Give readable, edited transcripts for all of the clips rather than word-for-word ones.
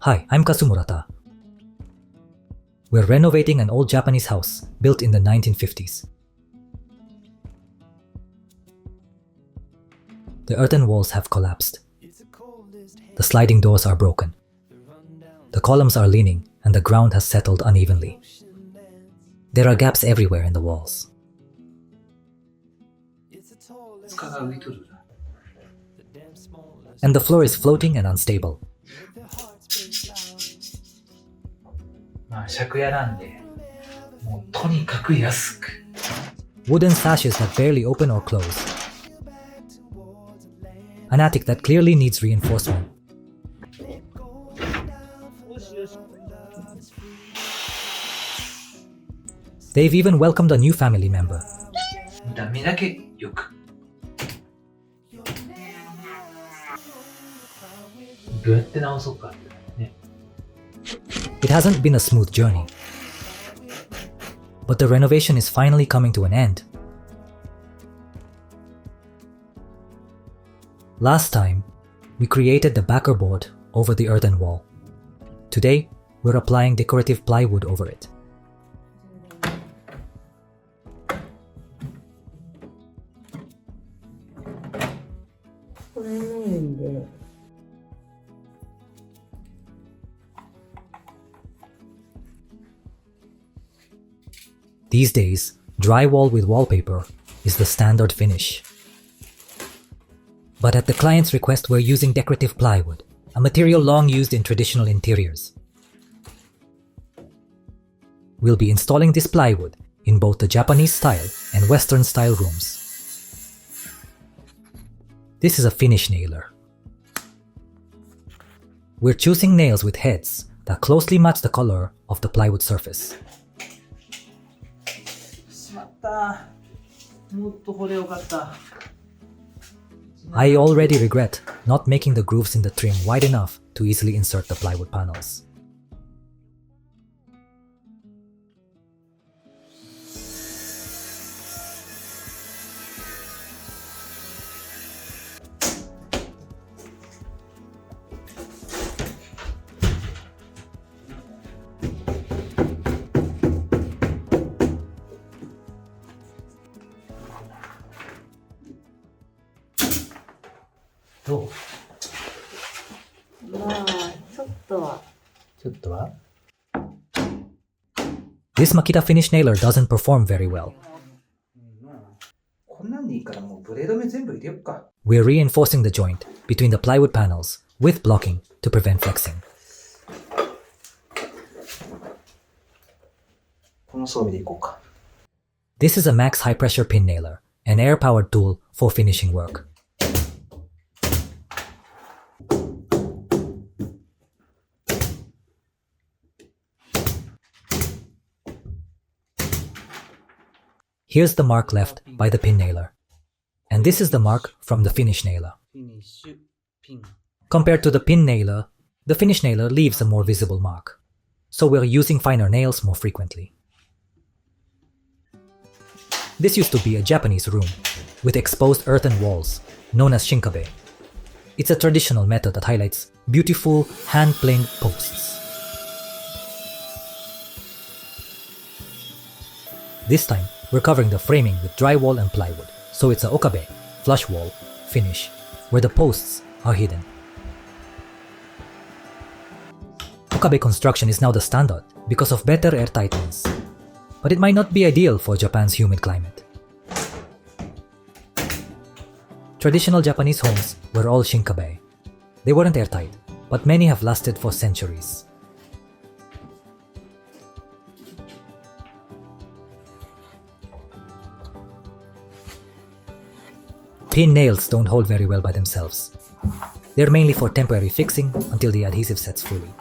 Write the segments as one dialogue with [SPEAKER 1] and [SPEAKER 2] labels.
[SPEAKER 1] Hi, I'm Kasumurata. We're renovating an old Japanese house built in the 1950s. The earthen walls have collapsed. The sliding doors are broken. The columns are leaning and the ground has settled unevenly. There are gaps everywhere in the walls. And the floor is floating and unstable.
[SPEAKER 2] まあ借家なんで、もうとにかく安く。
[SPEAKER 1] Wooden sashes that barely open or close. An attic that clearly needs reinforcement. They've even welcomed a new family member.
[SPEAKER 2] 見た目だけよく。どうやって直そうかってね。
[SPEAKER 1] It hasn't been a smooth journey. But the renovation is finally coming to an end. Last time, we created the backer board over the earthen wall. Today, we're applying decorative plywood over it. These days, drywall with wallpaper is the standard finish. But at the client's request, we're using decorative plywood, a material long used in traditional interiors. We'll be installing this plywood in both the Japanese style and Western style rooms. This is a finish nailer. We're choosing nails with heads that closely match the color of the plywood surface.
[SPEAKER 2] しまった。もっとこれよかった。
[SPEAKER 1] I already regret not making the grooves in the trim wide enough to easily insert the plywood panels. This Makita finish nailer doesn't perform very well.
[SPEAKER 2] こんなんでいいからもうブレード目全部入れよっか。
[SPEAKER 1] We're reinforcing the joint between the plywood panels with blocking to prevent flexing.
[SPEAKER 2] この装備でいこうか。
[SPEAKER 1] This is a max high pressure pin nailer, an air-powered tool for finishing work. Here's the mark left by the pin nailer. And this is the mark from the finish nailer. Compared to the pin nailer, the finish nailer leaves a more visible mark. So we're using finer nails more frequently. This used to be a Japanese room with exposed earthen walls, known as shinkabe. It's a traditional method that highlights beautiful hand-planed posts. This time, we're covering the framing with drywall and plywood, so it's a okabe, flush wall, finish, where the posts are hidden. Okabe construction is now the standard because of better airtightness, but it might not be ideal for Japan's humid climate. Traditional Japanese homes were all shinkabe. They weren't airtight, but many have lasted for centuries. Pin nails don't hold very well by themselves. They're mainly for temporary fixing until the adhesive sets fully.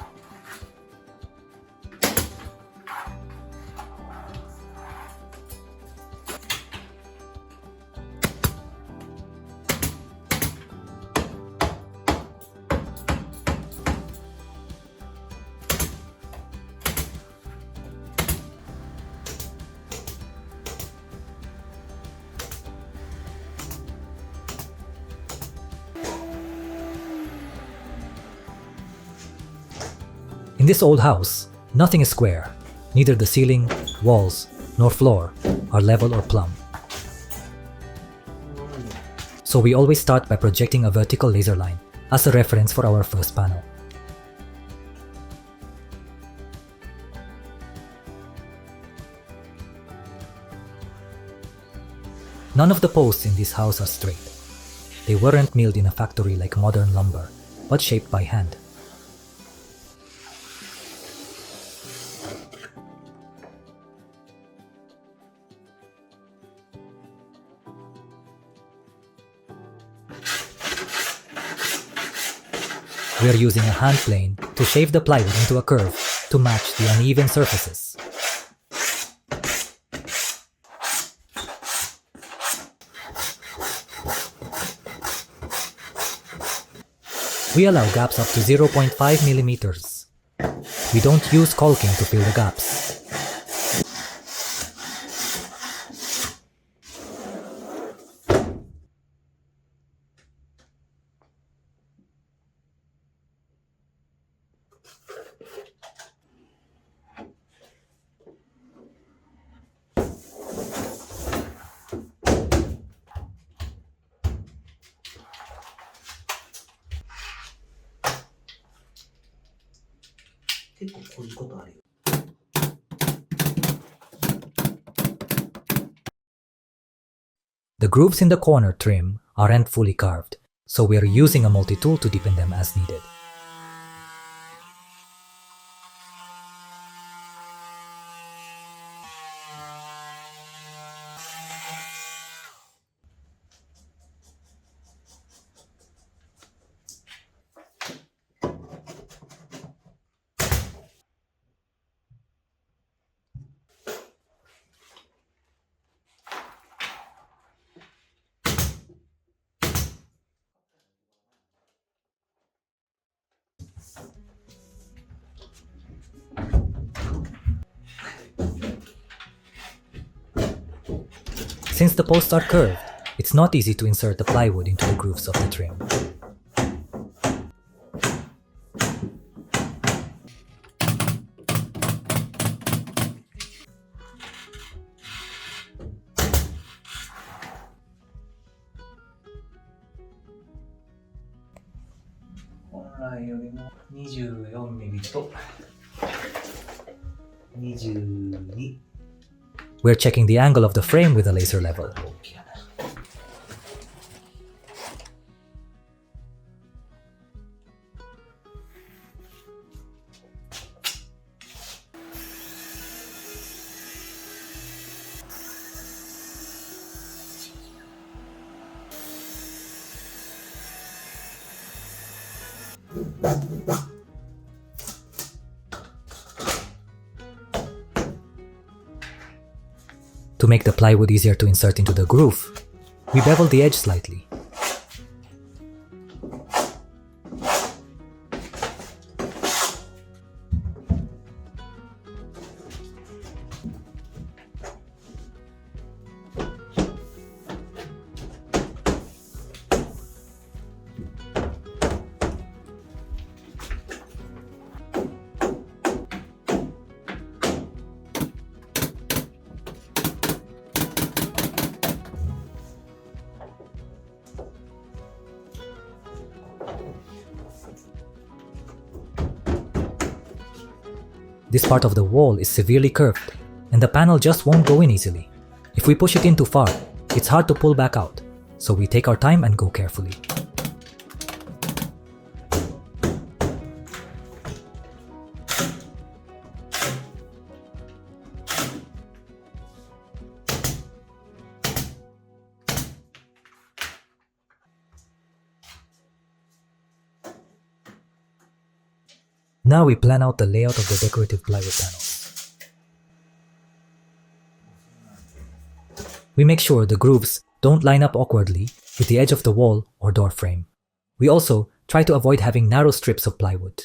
[SPEAKER 1] this old house, nothing is square. Neither the ceiling, walls, nor floor are level or plumb. So we always start by projecting a vertical laser line as a reference for our first panel. None of the posts in this house are straight. They weren't milled in a factory like modern lumber, but shaped by hand. We are using a hand plane to shave the plywood into a curve to match the uneven surfaces. We allow gaps up to 0.5 millimeters. We don't use caulking to fill the gaps. The grooves in the corner trim aren't fully carved, so we are using a multi-tool to deepen them as needed. Since the posts are curved, it's not easy to insert the plywood into the grooves of the trim. We're checking the angle of the frame with a laser level. To make the plywood easier to insert into the groove, we bevel the edge slightly. This part of the wall is severely curved, and the panel just won't go in easily. If we push it in too far, it's hard to pull back out, so we take our time and go carefully. Now we plan out the layout of the decorative plywood panels. We make sure the grooves don't line up awkwardly with the edge of the wall or door frame. We also try to avoid having narrow strips of plywood.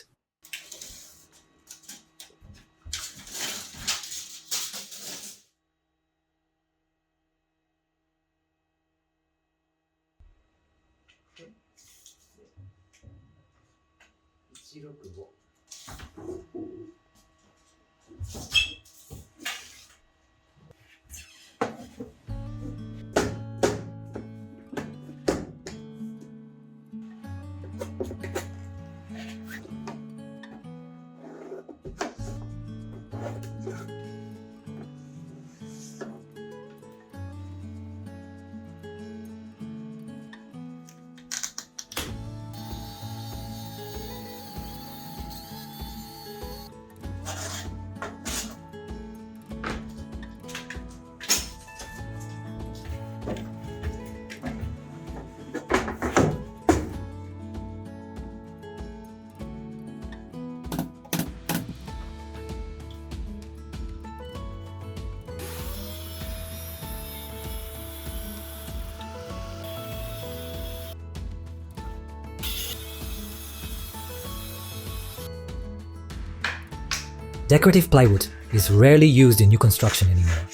[SPEAKER 1] Decorative plywood is rarely used in new construction anymore.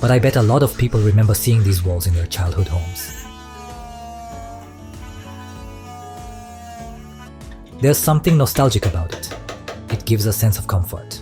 [SPEAKER 1] But I bet a lot of people remember seeing these walls in their childhood homes. There's something nostalgic about it. It gives a sense of comfort.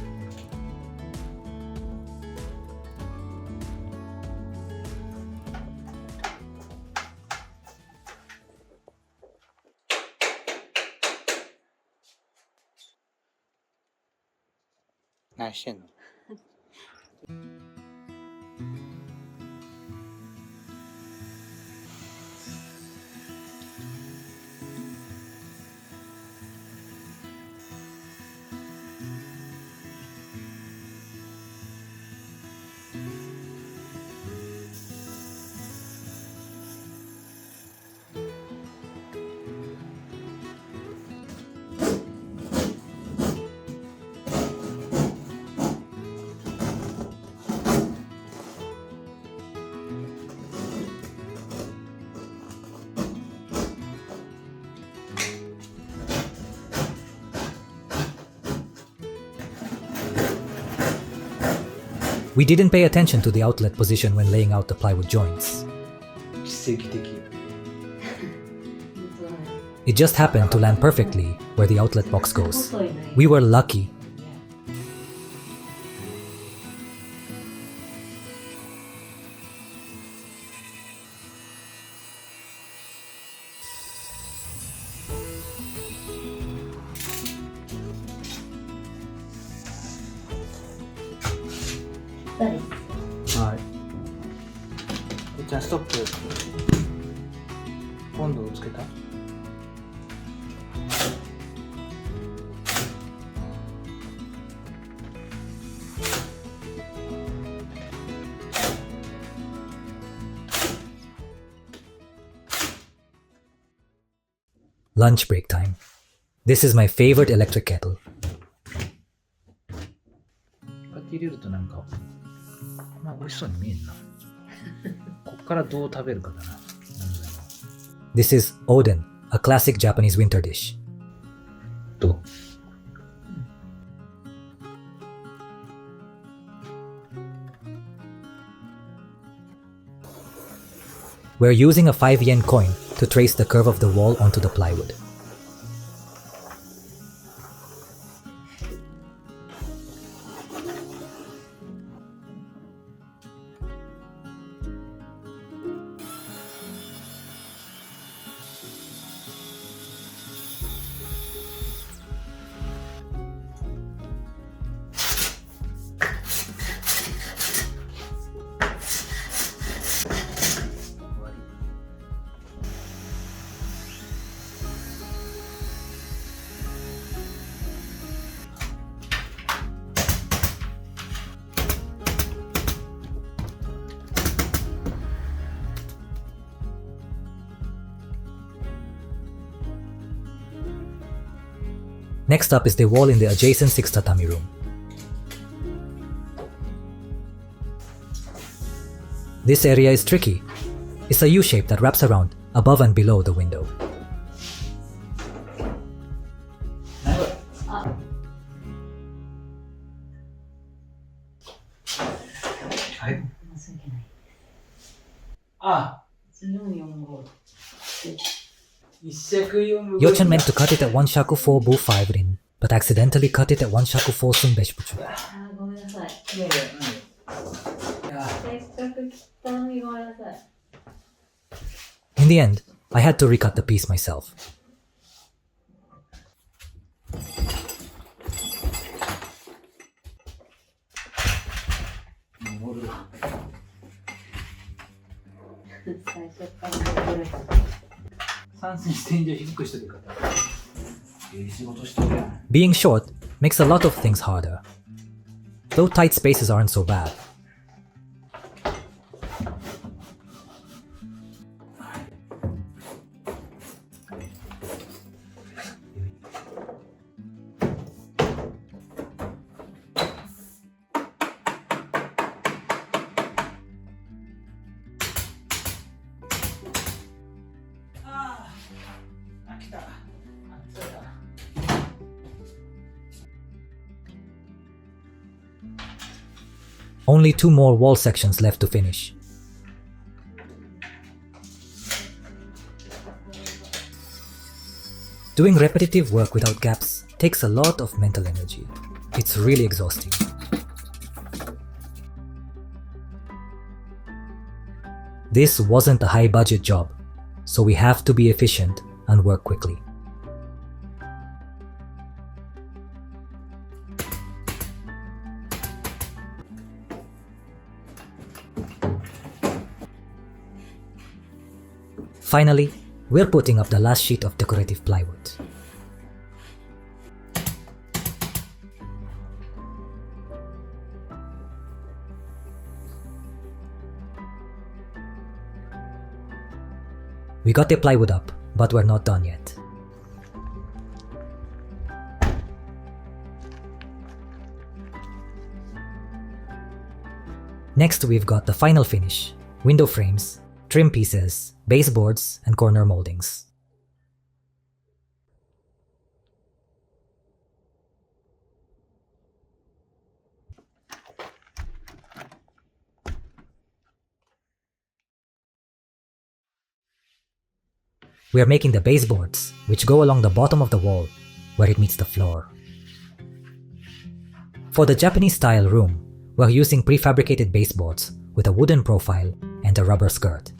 [SPEAKER 1] We didn't pay attention to the outlet position when laying out the plywood joints.
[SPEAKER 2] 奇跡的。
[SPEAKER 1] It just happened to land perfectly where the outlet box goes. We were lucky.
[SPEAKER 2] はい。じゃあストップ。温度をつけた？Lunch
[SPEAKER 1] break time. This is my favorite electric kettle.
[SPEAKER 2] こうやって入れるとなんか、まあ美味しそうに見えんな。こっからどう食べるかだな。
[SPEAKER 1] This is Oden, a classic Japanese winter dish.
[SPEAKER 2] どう？
[SPEAKER 1] We're using a 5 yen coin to trace the curve of the wall onto the plywood. Next up is the wall in the adjacent 6 tatami room. This area is tricky. It's a U-shape that wraps around above and below the window. Yochan meant to cut it at 1 shaku 4 bu 5 rin, but accidentally cut it at 1 shaku 4 sun beshpuchu.
[SPEAKER 3] ごめんなさい。
[SPEAKER 2] いやいや、
[SPEAKER 3] せっかく切ったのにごめんなさい。
[SPEAKER 1] In the end, I had to recut the piece myself. Being short makes a lot of things harder. Though tight spaces aren't so bad. Only 2 more wall sections left to finish. Doing repetitive work without gaps takes a lot of mental energy. It's really exhausting. This wasn't a high-budget job, so we have to be efficient and work quickly. Finally, we're putting up the last sheet of decorative plywood. We got the plywood up, but we're not done yet. Next, we've got the final finish: window frames, trim pieces, baseboards, and corner moldings. We are making the baseboards, which go along the bottom of the wall, where it meets the floor. For the Japanese-style room, we're using prefabricated baseboards with a wooden profile and a rubber skirt.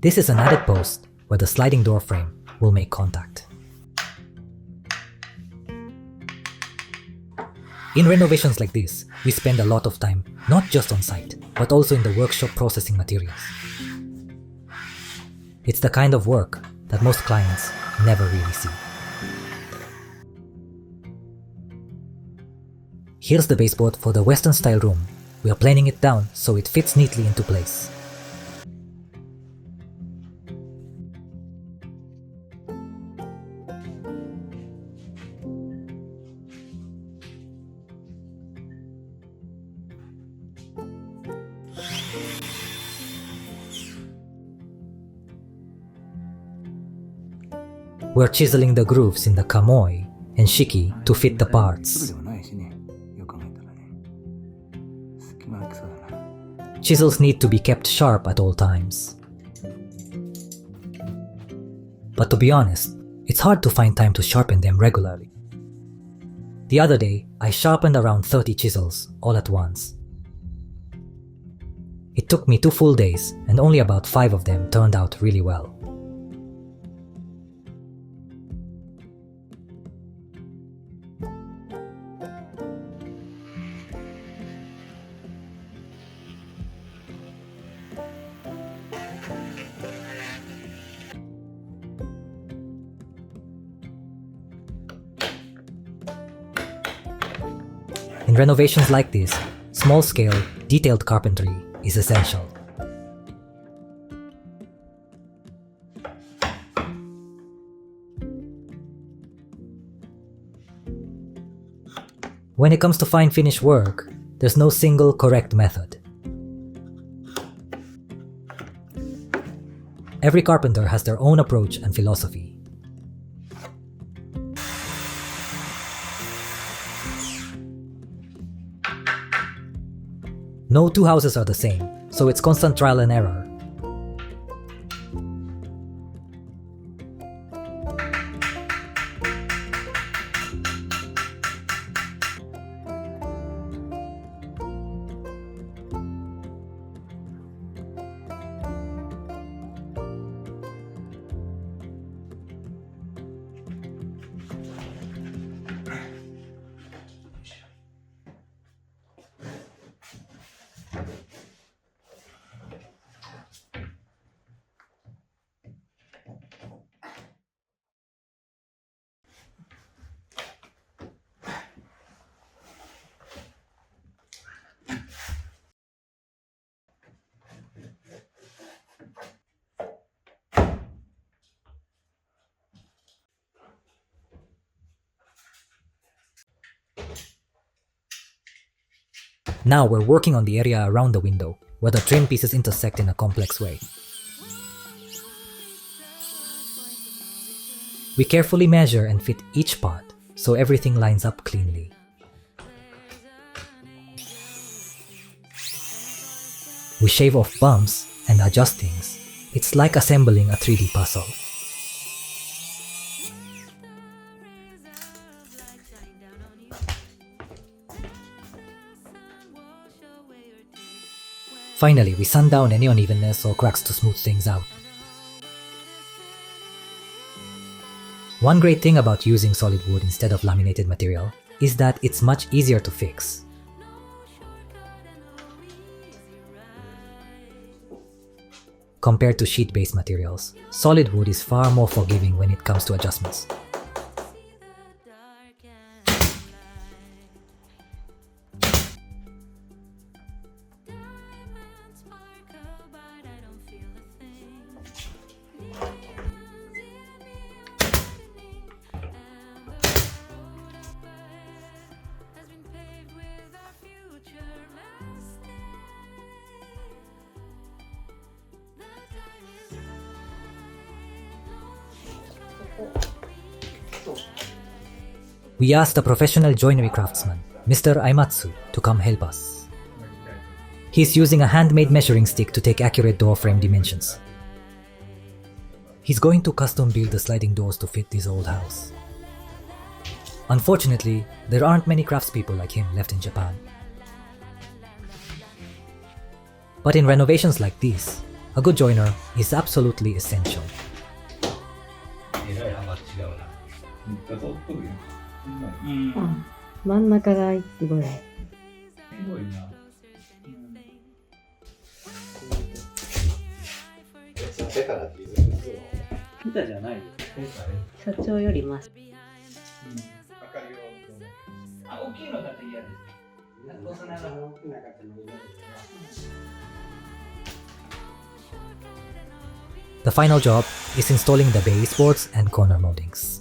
[SPEAKER 1] This is an added post where the sliding door frame will make contact. In renovations like this, we spend a lot of time not just on site, but also in the workshop processing materials. It's the kind of work that most clients never really see. Here's the baseboard for the Western style room. We are planing it down so it fits neatly into place. We're chiseling the grooves in the kamoi and shiki to fit the parts. Chisels need to be kept sharp at all times. But to be honest, it's hard to find time to sharpen them regularly. The other day, I sharpened around 30 chisels all at once. It took me 2 full days, and only about 5 of them turned out really well. In renovations like this, small-scale, detailed carpentry is essential. When it comes to fine finish work, there's no single correct method. Every carpenter has their own approach and philosophy. No 2 houses are the same, so it's constant trial and error. Now we're working on the area around the window, where the trim pieces intersect in a complex way. We carefully measure and fit each part so everything lines up cleanly. We shave off bumps and adjust things. It's like assembling a 3D puzzle. Finally, we sand down any unevenness or cracks to smooth things out. One great thing about using solid wood instead of laminated material is that it's much easier to fix. Compared to sheet-based materials, solid wood is far more forgiving when it comes to adjustments. We asked a professional joinery craftsman, Mr. Aimatsu, to come help us. He's using a handmade measuring stick to take accurate door frame dimensions. He's going to custom build the sliding doors to fit this old house. Unfortunately, there aren't many craftspeople like him left in Japan. But in renovations like these, a good joiner is absolutely essential.
[SPEAKER 3] 真ん中がすごい。
[SPEAKER 2] 板じゃないよ。
[SPEAKER 3] 社長よりマシ。
[SPEAKER 2] あ、大きいのだって嫌です。細長い。
[SPEAKER 1] The final job is installing the baseboards and corner moldings.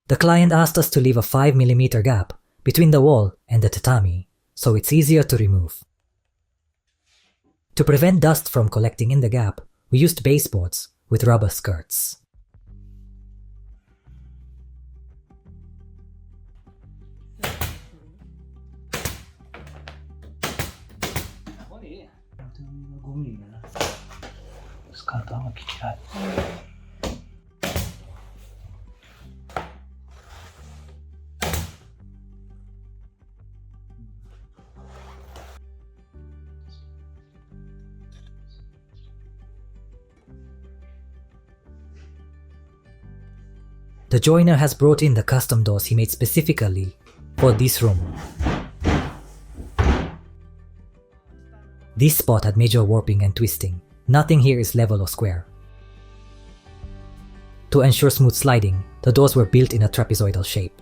[SPEAKER 1] The client asked us to leave a 5mm gap between the wall and the tatami, so it's easier to remove. To prevent dust from collecting in the gap, we used baseboards with rubber skirts. The joiner has brought in the custom doors he made specifically for this room. This spot had major warping and twisting. Nothing here is level or square. To ensure smooth sliding, the doors were built in a trapezoidal shape.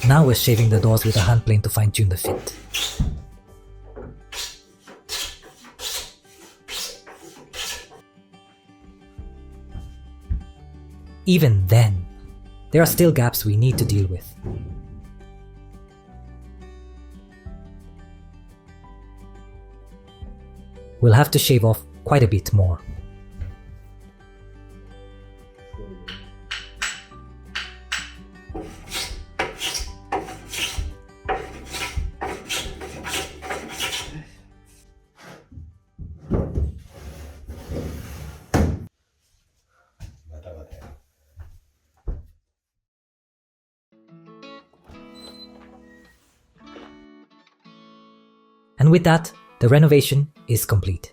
[SPEAKER 1] Now we're shaving the doors with a hand plane to fine-tune the fit. Even then, there are still gaps we need to deal with. We'll have to shave off quite a bit more. And with that, the renovation is complete.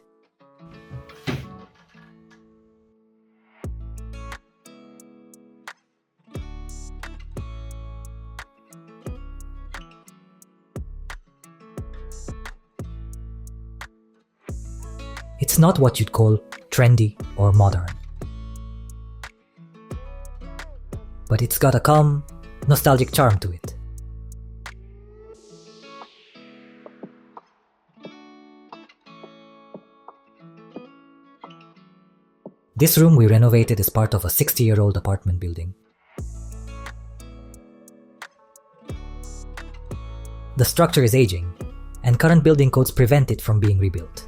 [SPEAKER 1] It's not what you'd call trendy or modern. But it's got a calm, nostalgic charm to it. This room we renovated as part of a 60-year-old apartment building. The structure is aging, and current building codes prevent it from being rebuilt.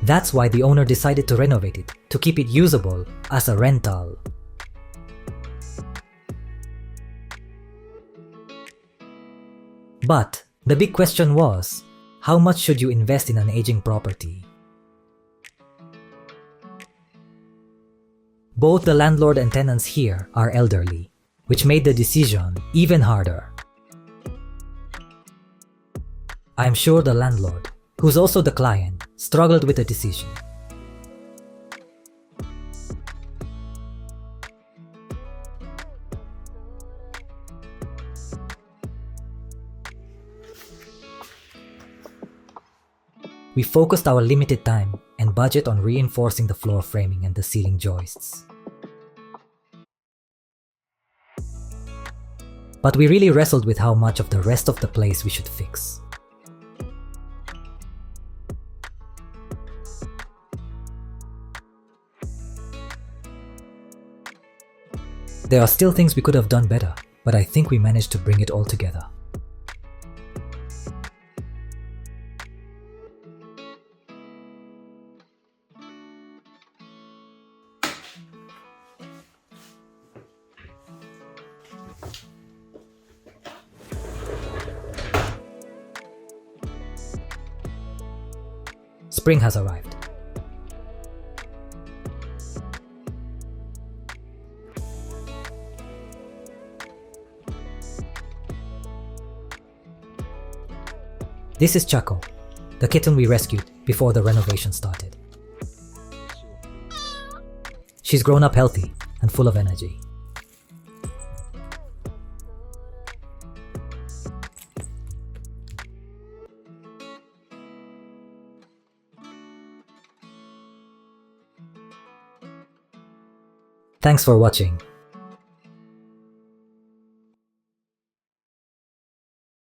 [SPEAKER 1] That's why the owner decided to renovate it, to keep it usable as a rental. But the big question was, how much should you invest in an aging property? Both the landlord and tenants here are elderly, which made the decision even harder. I'm sure the landlord, who's also the client, struggled with the decision. We focused our limited time and budget on reinforcing the floor framing and the ceiling joists. But we really wrestled with how much of the rest of the place we should fix. There are still things we could have done better, but I think we managed to bring it all together. Spring has arrived. This is Chaco, the kitten we rescued before the renovation started. She's grown up healthy and full of energy. Thanks for watching.